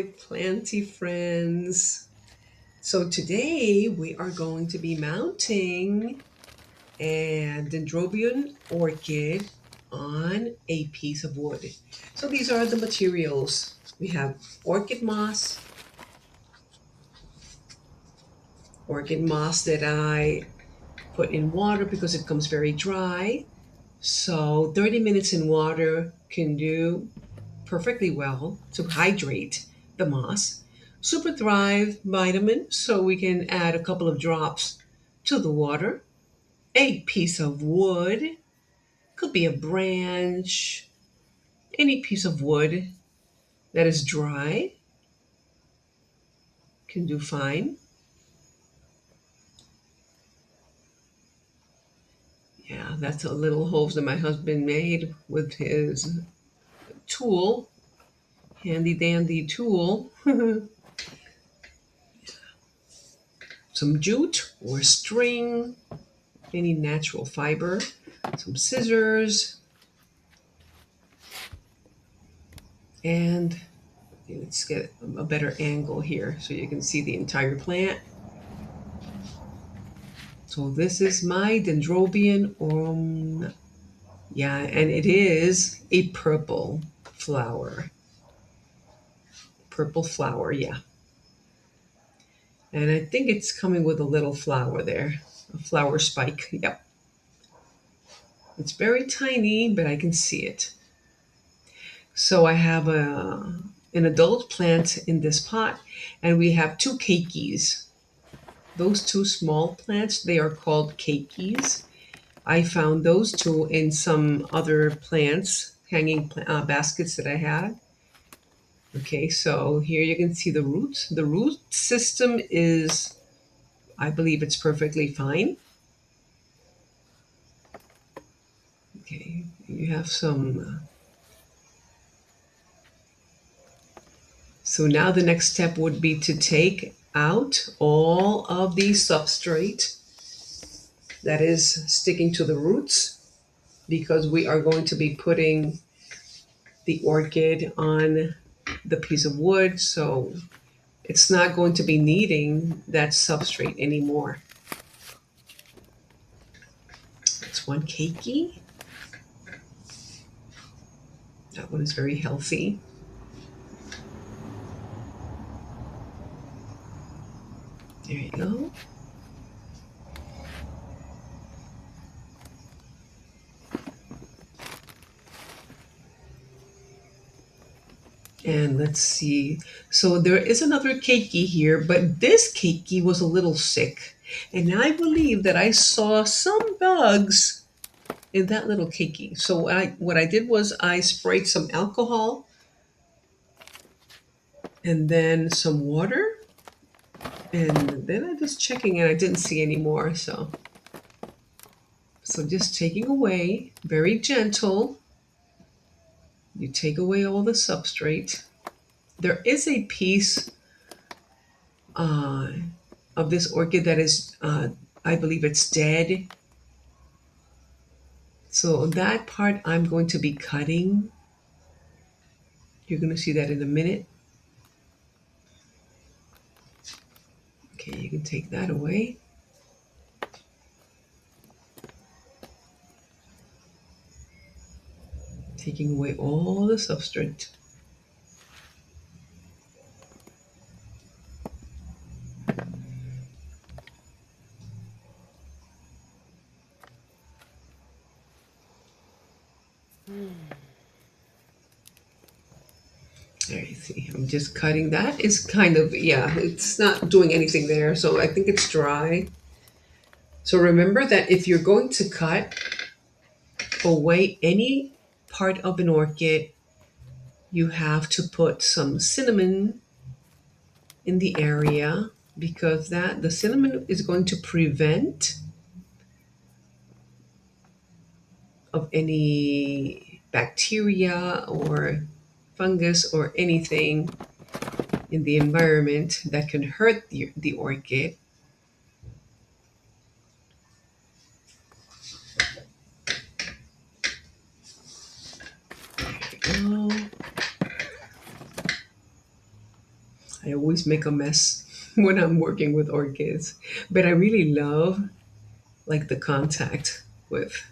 my planty friends. So today we are going to be mounting a Dendrobium orchid on a piece of wood. So these are the materials. We have orchid moss that I put in water because it comes very dry. So 30 minutes in water can do perfectly well to hydrate the moss. Superthive vitamin, so we can add a couple of drops to the water. A piece of wood, could be a branch, any piece of wood that is dry can do fine. Yeah, that's a little hose that my husband made with his tool, handy dandy tool. Some jute or string, any natural fiber, some scissors, and let's get a better angle here so you can see the entire plant. So this is my Dendrobium. Yeah, and it is a flower. Purple flower, yeah. And I think it's coming with a little flower there, a flower spike. Yep. It's very tiny, but I can see it. So I have an adult plant in this pot, and we have two keikis. Those two small plants, they are called keikis. I found those two in some other plants, hanging baskets that I had. Okay, so here you can see the roots. The root system is, I believe it's perfectly fine. Okay, you have some. So now the next step would be to take out all of the substrate that is sticking to the roots, because we are going to be putting the orchid on the piece of wood, so it's not going to be needing that substrate anymore. That's one keiki. That one is very healthy. There you go. And let's see. So there is another keiki here, but this keiki was a little sick. And I believe that I saw some bugs in that little keiki. So what I did was I sprayed some alcohol and then some water. And then I was checking and I didn't see any more. So just taking away, very gentle. You take away all the substrate. There is a piece uh, of this orchid that is, I believe it's dead. So that part I'm going to be cutting. You're going to see that in a minute. Okay, you can take that away. Taking away all the substrate. There you see, I'm just cutting. That is kind of, yeah, it's not doing anything there. So I think it's dry. So remember that if you're going to cut away any part of an orchid, you have to put some cinnamon in the area, because the cinnamon is going to prevent of any bacteria or fungus or anything in the environment that can hurt the orchid. There we go. I always make a mess when I'm working with orchids, but I really love like the contact with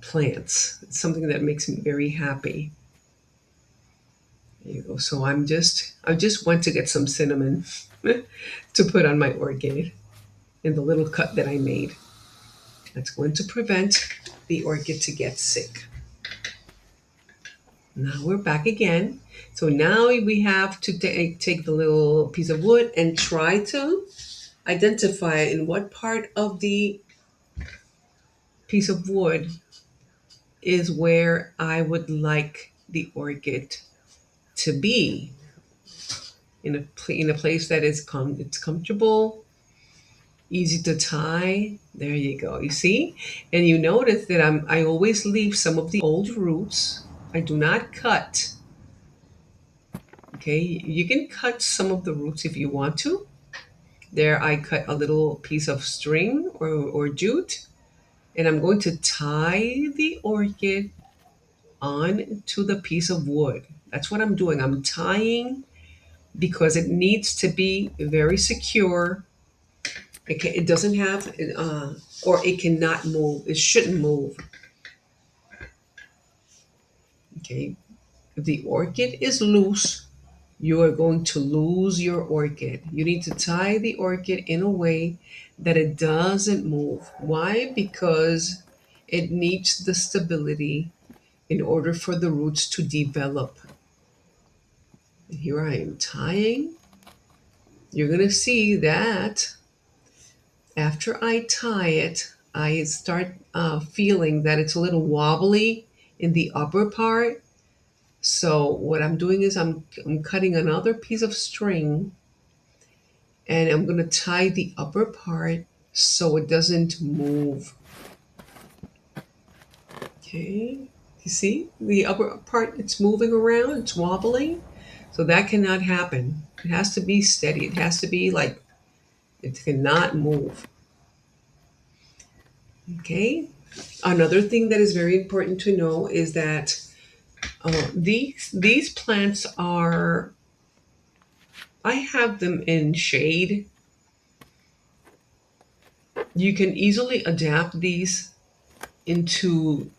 plants. It's something that makes me very happy. There you go. So I just went to get some cinnamon to put on my orchid in the little cut that I made. That's going to prevent the orchid to get sick. Now we're back again. So now we have to take the little piece of wood and try to identify in what part of the piece of wood is where I would like the orchid to be. In a place that is it's comfortable, easy to tie. There you go. You see, and you notice that I always leave some of the old roots. I do not cut. Okay, you can cut some of the roots if you want to. There, I cut a little piece of string or jute, and I'm going to tie the orchid on to the piece of wood. That's what I'm doing. I'm tying because it needs to be very secure. It doesn't have, or it cannot move. It shouldn't move. Okay. If the orchid is loose, you are going to lose your orchid. You need to tie the orchid in a way that it doesn't move. Why? Because it needs the stability in order for the roots to develop. And here I am tying. You're going to see that after I tie it, I start feeling that it's a little wobbly in the upper part. So what I'm doing is I'm cutting another piece of string and I'm going to tie the upper part so it doesn't move. Okay, you see the upper part, it's moving around, it's wobbling. So that cannot happen. It has to be steady. It has to be like, it cannot move. Okay, another thing that is very important to know is that these plants are, I have them in shade. You can easily adapt these into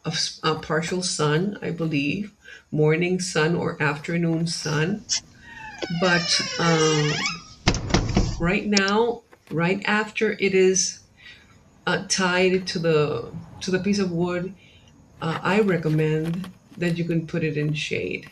a partial sun, I believe, morning sun or afternoon sun. But right now, right after it is tied to the piece of wood, I recommend that you can put it in shade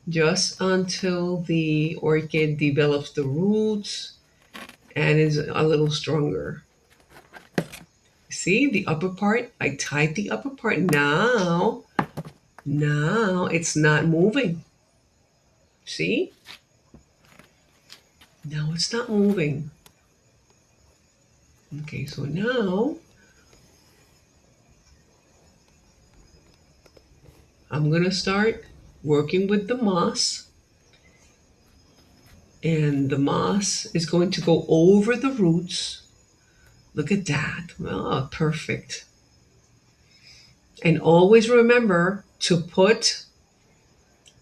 just until the orchid develops the roots and is a little stronger. See the upper part? I tied the upper part. Now it's not moving. See? Now it's not moving. Okay, so now I'm going to start working with the moss. And the moss is going to go over the roots. Look at that. Oh, perfect. And always remember to put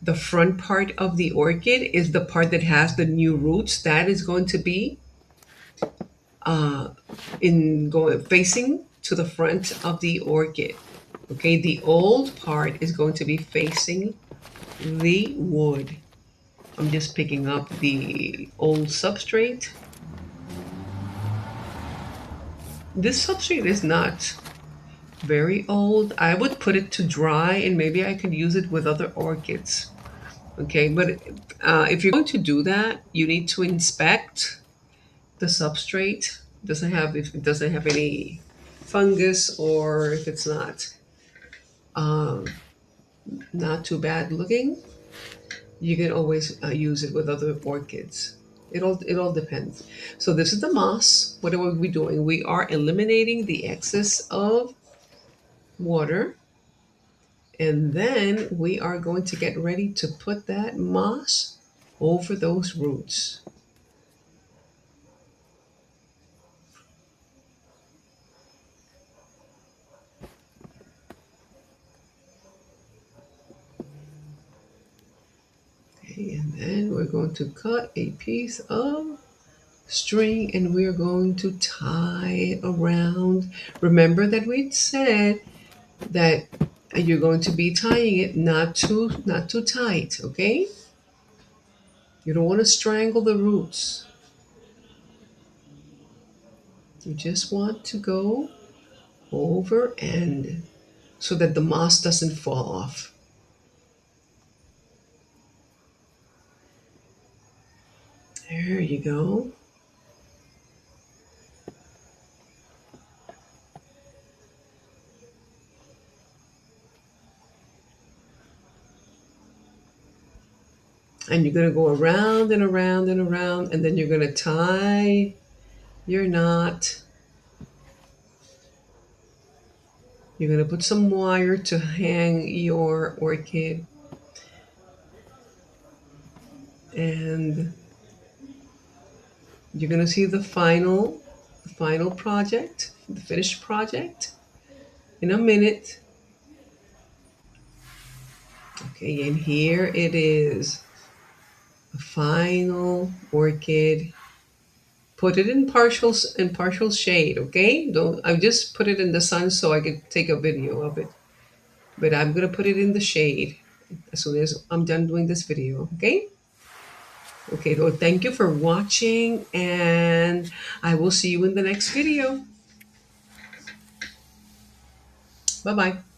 the front part of the orchid is the part that has the new roots. That is going to be in going facing to the front of the orchid. Okay, the old part is going to be facing the wood. I'm just picking up the old substrate. This substrate is not very old. I would put it to dry and maybe I could use it with other orchids. Okay, but if you're going to do that, you need to inspect the substrate. Doesn't have if it doesn't have any fungus or if it's um, not too bad looking. You can always use it with other orchids. It all depends. So this is the moss. What are we doing? We are eliminating the excess of water, and then we are going to get ready to put that moss over those roots. Okay, and Then we're going to cut a piece of string and we're going to tie it around. Remember that we said that you're going to be tying it not too tight, okay? You don't want to strangle the roots. You just want to go over and so that the moss doesn't fall off. There you go. And you're going to go around and around and around, and then you're going to tie your knot. You're going to put some wire to hang your orchid. And you're going to see the final project, the finished project in a minute. Okay, and here it is. The final orchid. Put it in partial shade, okay? Don't I just put it in the sun so I could take a video of it. But I'm gonna put it in the shade as soon as I'm done doing this video, okay? Okay, well, thank you for watching and I will see you in the next video. Bye-bye.